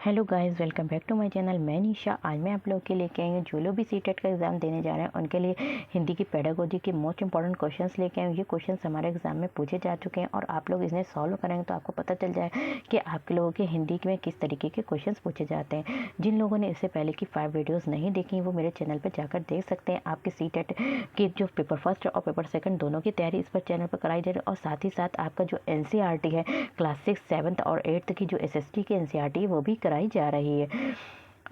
Hello guys, welcome back to my channel. मैं निशा। आज मैं आप लोगों के लेके आई हूँ जो लोग भी सीटेट का एग्जाम देने जा रहे हैं उनके लिए हिंदी की पेडागोजी के मोस्ट इंपॉर्टेंट क्वेश्चंस लेके आई हूँ। ये क्वेश्चंस हमारे एग्जाम में पूछे जा चुके हैं और आप लोग इन्हें सॉल्व करेंगे तो आपको पता चल जाए कि आप लोगों के हिंदी में किस तरीके के क्वेश्चन पूछे जाते हैं। जिन लोगों ने इससे पहले की 5 वीडियोज़ नहीं देखी वो मेरे चैनल पर जाकर देख सकते हैं। आपके सीटेट की जो पेपर फर्स्ट और पेपर सेकंड दोनों की तैयारी इस पर चैनल पर कराई जा रही है और साथ ही साथ आपका जो NCERT है क्लास 6, 7 और 8 की जो SST की NCERT है वो भी कराई जा रही है।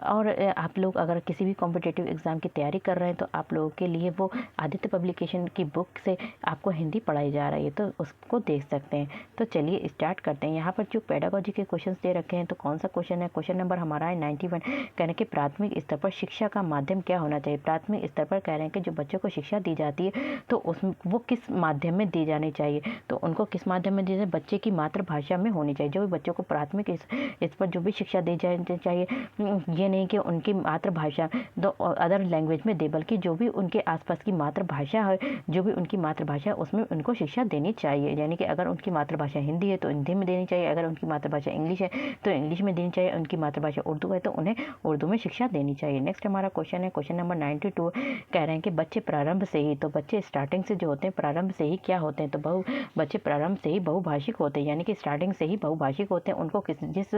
और आप लोग अगर किसी भी कॉम्पिटिटिव एग्ज़ाम की तैयारी कर रहे हैं तो आप लोगों के लिए वो आदित्य पब्लिकेशन की बुक से आपको हिंदी पढ़ाई जा रही है तो उसको देख सकते हैं। तो चलिए स्टार्ट करते हैं। यहाँ पर जो पेडागोजी के क्वेश्चंस दे रखे हैं तो कौन सा क्वेश्चन है? क्वेश्चन नंबर हमारा है 91। कह रहे हैं कि प्राथमिक स्तर पर शिक्षा का माध्यम क्या होना चाहिए। प्राथमिक स्तर पर कह रहे हैं कि जो बच्चों को शिक्षा दी जाती है तो उसमें वो किस माध्यम में दी जानी चाहिए। तो उनको किस माध्यम में दी जाए? बच्चे की मातृभाषा में होनी चाहिए। जो भी बच्चों को प्राथमिक इस पर जो भी शिक्षा दी जानी चाहिए ये नहीं कि उनकी मातृभाषा दो अदर लैंग्वेज में दे, बल्कि जो भी उनके आसपास की मातृभाषा है, जो भी उनकी मातृभाषा है उसमें उनको शिक्षा देनी चाहिए। यानी कि अगर उनकी मातृभाषा हिंदी है तो हिंदी में देनी चाहिए, अगर उनकी मातृभाषा इंग्लिश है तो इंग्लिश में देनी चाहिए, उनकी मातृभाषा उर्दू है तो उन्हें उर्दू में शिक्षा देनी चाहिए। नेक्स्ट हमारा क्वेश्चन है क्वेश्चन नंबर 92। कह रहे हैं कि बच्चे प्रारंभ से ही, तो बच्चे स्टार्टिंग से जो होते हैं प्रारंभ से ही क्या होते हैं? तो बच्चे प्रारंभ से ही बहुभाषिक होते हैं, यानी कि स्टार्टिंग से ही बहुभाषिक होते हैं। उनको जिस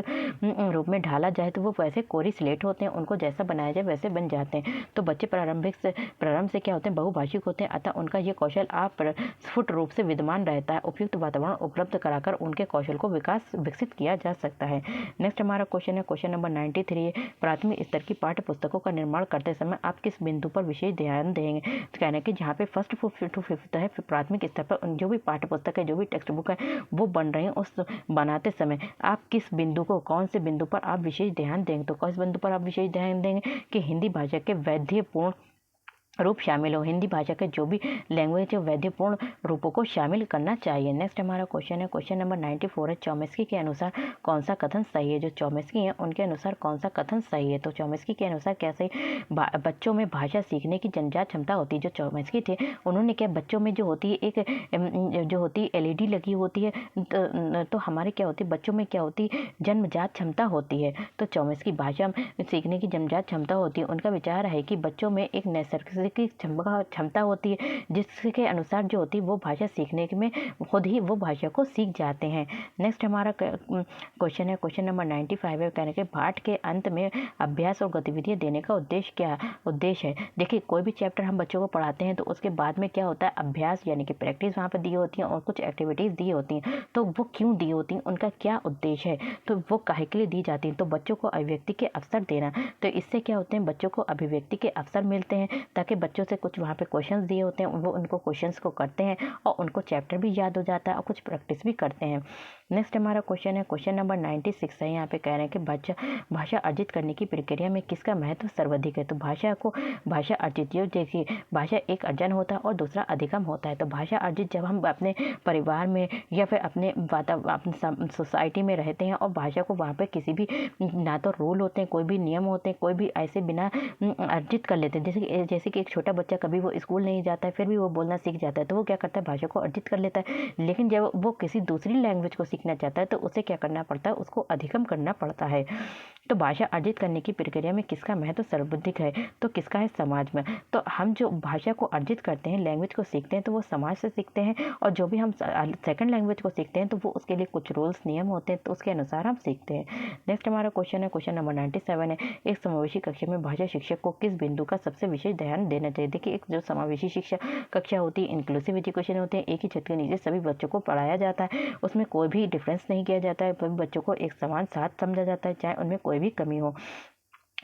रूप में ढाला जाए तो वो वैसे कोरी स्लेट होते हैं, उनको जैसा बनाया जाए वैसे बन जाते हैं। तो बच्चे प्रारंभ से क्या होते हैं? बहुभाषिक होते हैं। अतः उनका ये कौशल स्फुट रूप से विद्यमान रहता है। उपयुक्त वातावरण उपलब्ध कराकर उनके कौशल को विकसित किया जा सकता है। नेक्स्ट हमारा क्वेश्चन है क्वेश्चन नंबर 93। प्राथमिक स्तर की पाठ्य पुस्तकों का निर्माण करते समय आप किस बिंदु पर विशेष ध्यान देंगे? तो कहना है कि जहाँ पे फर्स्ट टू फिफ्थ है प्राथमिक स्तर पर जो भी पाठ्य पुस्तक है, जो भी टेक्स्ट बुक है वो बन रही है, उस बनाते समय आप किस बिंदु को, कौन से बिंदु पर आप विशेष ध्यान देंगे? तो किस बिंदु पर आप विशेष ध्यान देंगे कि हिंदी भाषा के वैधपूर्ण रूप शामिल हो। हिंदी भाषा के जो भी लैंग्वेज है वैधपूर्ण रूपों को शामिल करना चाहिए। नेक्स्ट हमारा क्वेश्चन है क्वेश्चन नंबर 94 है चौमेस्की के अनुसार कौन सा कथन सही है? जो चौमेस्की है उनके अनुसार कौन सा कथन सही है? तो चौमेस्की के अनुसार कैसे बच्चों में भाषा सीखने की जन्मजात क्षमता होती है। जो चौमेस्की थे उन्होंने क्या, बच्चों में जो होती है एक जो होती है LED लगी होती है तो हमारे क्या होती है, बच्चों में क्या होती है, जन्मजात क्षमता होती है। तो चौमेस्की भाषा सीखने की जन्मजात क्षमता होती है। उनका विचार है कि बच्चों में एक नैसर्गिक की क्षमता होती है जिसके अनुसार जो होती है वो भाषा सीखने में खुद ही वो भाषा को सीख जाते हैं। नेक्स्ट हमारा क्वेश्चन है क्वेश्चन नंबर 95 है। कहने के पाठ के अंत में अभ्यास और गतिविधियां देने का उद्देश्य है। देखिए, कोई भी चैप्टर हम बच्चों को पढ़ाते हैं तो उसके बाद में क्या होता है, अभ्यास यानी कि प्रैक्टिस वहाँ पर दी होती है और कुछ एक्टिविटीज़ दी होती हैं। तो वो क्यों दी होती हैं, उनका क्या उद्देश्य है, तो वो काहे के लिए दी जाती हैं? तो बच्चों को अभिव्यक्ति के अवसर देना। तो इससे क्या होते हैं, बच्चों को अभिव्यक्ति के अवसर मिलते हैं ताकि बच्चों से कुछ वहाँ पे क्वेश्चंस दिए होते हैं वो उनको क्वेश्चंस को करते हैं और उनको चैप्टर भी याद हो जाता है और कुछ प्रैक्टिस भी करते हैं। नेक्स्ट हमारा क्वेश्चन है क्वेश्चन नंबर 96 है। यहाँ पे कह रहे हैं कि भाषा अर्जित करने की प्रक्रिया में किसका महत्व सर्वाधिक है? तो भाषा अर्जित, जो देखिए भाषा एक अर्जन होता है और दूसरा अधिगम होता है। तो भाषा अर्जित जब हम अपने परिवार में या फिर अपने सोसाइटी में रहते हैं और भाषा को वहाँ पे किसी भी ना तो रूल होते हैं, कोई भी नियम होते हैं, कोई भी ऐसे बिना अर्जित कर लेते हैं। जैसे कि एक छोटा बच्चा कभी वो स्कूल नहीं जाता है फिर भी वो बोलना सीख जाता है तो वो क्या करता है, भाषा को अर्जित कर लेता है। लेकिन जब वो किसी दूसरी लैंग्वेज को सीखना चाहता है तो उसे क्या करना पड़ता है, उसको अधिगम करना पड़ता है। तो भाषा अर्जित करने की प्रक्रिया में किसका महत्व सर्वाधिक है? तो किसका है? समाज में। तो हम जो भाषा को अर्जित करते हैं, लैंग्वेज को सीखते हैं तो वो समाज से सीखते हैं और जो भी हम सेकंड लैंग्वेज को सीखते हैं तो वो उसके लिए कुछ रूल्स नियम होते हैं तो उसके अनुसार हम सीखते हैं। नेक्स्ट हमारा क्वेश्चन है क्वेश्चन नंबर 97 है। एक समावेशी कक्षा में भाषा शिक्षक को किस बिंदु का सबसे विशेष ध्यान देना चाहिए? देखिए, एक जो समावेशी शिक्षा कक्षा होती है, इंक्लूसिव एजुकेशन होते हैं, एक ही छत के नीचे सभी बच्चों को पढ़ाया जाता है, उसमें कोई भी डिफरेंस नहीं किया जाता है, सभी बच्चों को एक समान साथ समझा जाता है, चाहे उनमें कोई भी कमी हो,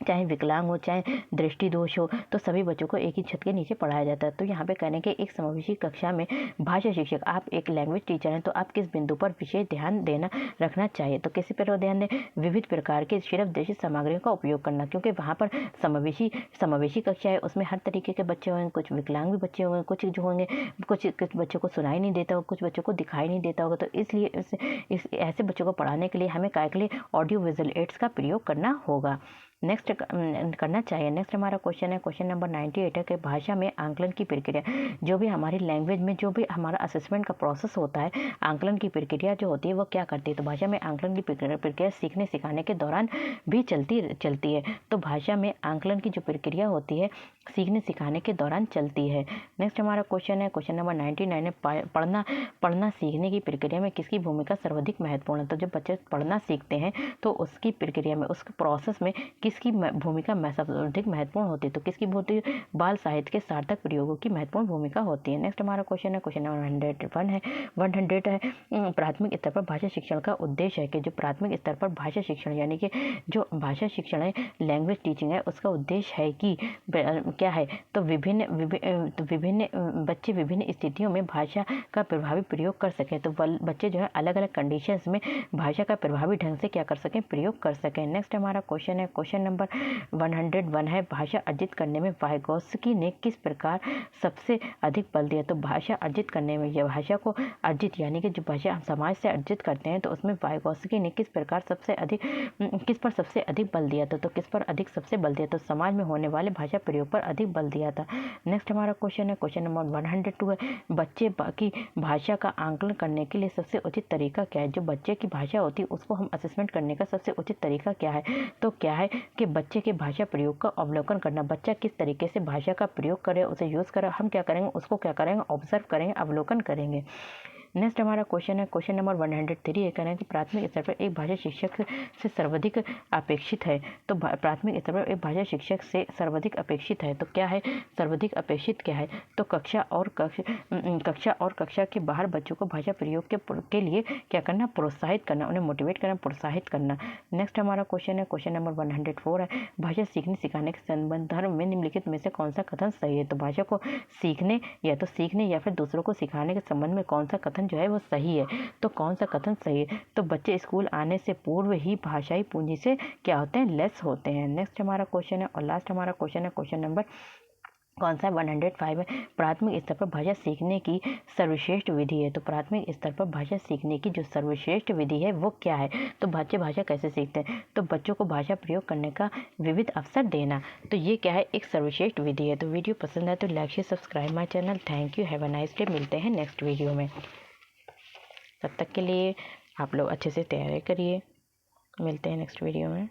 चाहे विकलांग हो, चाहे दृष्टि दोष हो, तो सभी बच्चों को एक ही छत के नीचे पढ़ाया जाता है। तो यहाँ पे कहने के एक समावेशी कक्षा में भाषा शिक्षक, आप एक लैंग्वेज टीचर हैं तो आप किस बिंदु पर विशेष ध्यान रखना चाहिए? तो किसी पर ध्यान दें? विविध प्रकार के सिर्फ देशी सामग्रियों का उपयोग करना, क्योंकि वहाँ पर समावेशी कक्षा है, उसमें हर तरीके के बच्चे होंगे, कुछ विकलांग भी बच्चे होंगे, कुछ जो होंगे कुछ बच्चों को सुनाई नहीं देता होगा, कुछ बच्चों को दिखाई नहीं देता होगा। तो इसलिए ऐसे बच्चों को पढ़ाने के लिए हमें क्या के लिए ऑडियो विजुअल एड्स का प्रयोग करना होगा। नेक्स्ट करना चाहिए। नेक्स्ट हमारा क्वेश्चन है, क्वेश्चन नंबर 98 है कि भाषा में आंकलन की प्रक्रिया, जो भी हमारी लैंग्वेज में जो भी हमारा असेसमेंट का प्रोसेस होता है, आंकलन की प्रक्रिया जो होती है वो क्या करती है। तो भाषा में आंकलन की प्रक्रिया सीखने सिखाने के दौरान भी चलती है। तो भाषा में आंकलन की जो प्रक्रिया होती है सीखने सिखाने के दौरान चलती है। नेक्स्ट हमारा क्वेश्चन है, क्वेश्चन नंबर 99 है, पढ़ना सीखने की प्रक्रिया में किसकी भूमिका सर्वाधिक महत्वपूर्ण है। तो जब बच्चे पढ़ना सीखते हैं तो उसकी प्रक्रिया में, उस प्रोसेस में किसकी भूमिका सर्वाधिक महत्वपूर्ण होती है। तो किसकी होती, बाल साहित्य के सार्थक प्रयोगों की महत्वपूर्ण भूमिका होती है। नेक्स्ट हमारा क्वेश्चन है, क्वेश्चन नंबर 100 है, प्राथमिक स्तर पर भाषा शिक्षण का उद्देश्य है कि जो प्राथमिक स्तर पर भाषा शिक्षण यानी कि जो भाषा शिक्षण है, लैंग्वेज टीचिंग है, उसका उद्देश्य है कि क्या है। तो विभिन्न बच्चे विभिन्न स्थितियों में भाषा का प्रभावी प्रयोग कर सकें। तो बच्चे जो है अलग अलग कंडीशंस में भाषा का प्रभावी ढंग से क्या कर सकें, प्रयोग कर सकें। नेक्स्ट हमारा क्वेश्चन है, क्वेश्चन नंबर 101 है, भाषा अर्जित करने में वाइगोत्स्की ने किस प्रकार सबसे अधिक बल दिया। तो भाषा अर्जित करने में, यह भाषा को अर्जित यानी कि जो भाषा हम समाज से अर्जित करते हैं, तो उसमें वाइगोत्स्की ने किस पर सबसे अधिक बल दिया था। तो किस पर अधिक सबसे बल दिया, तो समाज में होने वाले भाषा प्रयोग पर अधिक बल दिया था। नेक्स्ट हमारा क्वेश्चन है, क्वेश्चन नंबर 102 है, बच्चे की भाषा का आंकलन करने के लिए सबसे उचित तरीका क्या है। जो बच्चे की भाषा होती है उसको हम असेसमेंट करने का सबसे उचित तरीका क्या है। तो क्या है कि बच्चे के भाषा प्रयोग का अवलोकन करना, बच्चा किस तरीके से भाषा का प्रयोग करे, उसे यूज़ करे, हम क्या करेंगे, उसको क्या करेंगे, ऑब्जर्व करेंगे, अवलोकन करेंगे। नेक्स्ट हमारा क्वेश्चन है, क्वेश्चन नंबर 103 ये कहना है कि प्राथमिक स्तर पर एक भाषा शिक्षक से सर्वाधिक अपेक्षित है। तो प्राथमिक स्तर पर एक भाषा शिक्षक से सर्वाधिक अपेक्षित है। तो क्या है, सर्वाधिक अपेक्षित क्या है। तो कक्षा और कक्षा के बाहर बच्चों को भाषा प्रयोग के लिए क्या करना, प्रोत्साहित करना, उन्हें मोटिवेट करना, प्रोत्साहित करना। नेक्स्ट हमारा क्वेश्चन है, क्वेश्चन नंबर 104 है, भाषा सीखने सिखाने के संबंध में निम्नलिखित में से कौन सा कथन सही है। तो भाषा को सीखने या फिर दूसरों को सिखाने के संबंध में कौन सा कथन जो है वो सही है। तो कौन सा कथन सही है। तो बच्चे स्कूल आने से पूर्व ही भाषाई पूंजी से क्या होते हैं, लेस होते हैं। नेक्स्ट हमारा क्वेश्चन है और लास्ट हमारा क्वेश्चन है, क्वेश्चन नंबर कौन सा 105 है, प्राथमिक स्तर पर भाषा सीखने की सर्वश्रेष्ठ विधि है। तो प्राथमिक स्तर पर भाषा सीखने की जो सर्वश्रेष्ठ विधि है वो क्या है। तो बच्चे भाषा कैसे सीखते हैं, तो बच्चों को भाषा प्रयोग करने का विविध अवसर देना। तो ये क्या है, एक सर्वश्रेष्ठ विधि है। तो वीडियो पसंद है तो like share subscribe my channel. Thank you, have a nice day. मिलते हैं नेक्स्ट वीडियो में, तब तक के लिए आप लोग अच्छे से तैयारी करिए। मिलते हैं नेक्स्ट वीडियो में।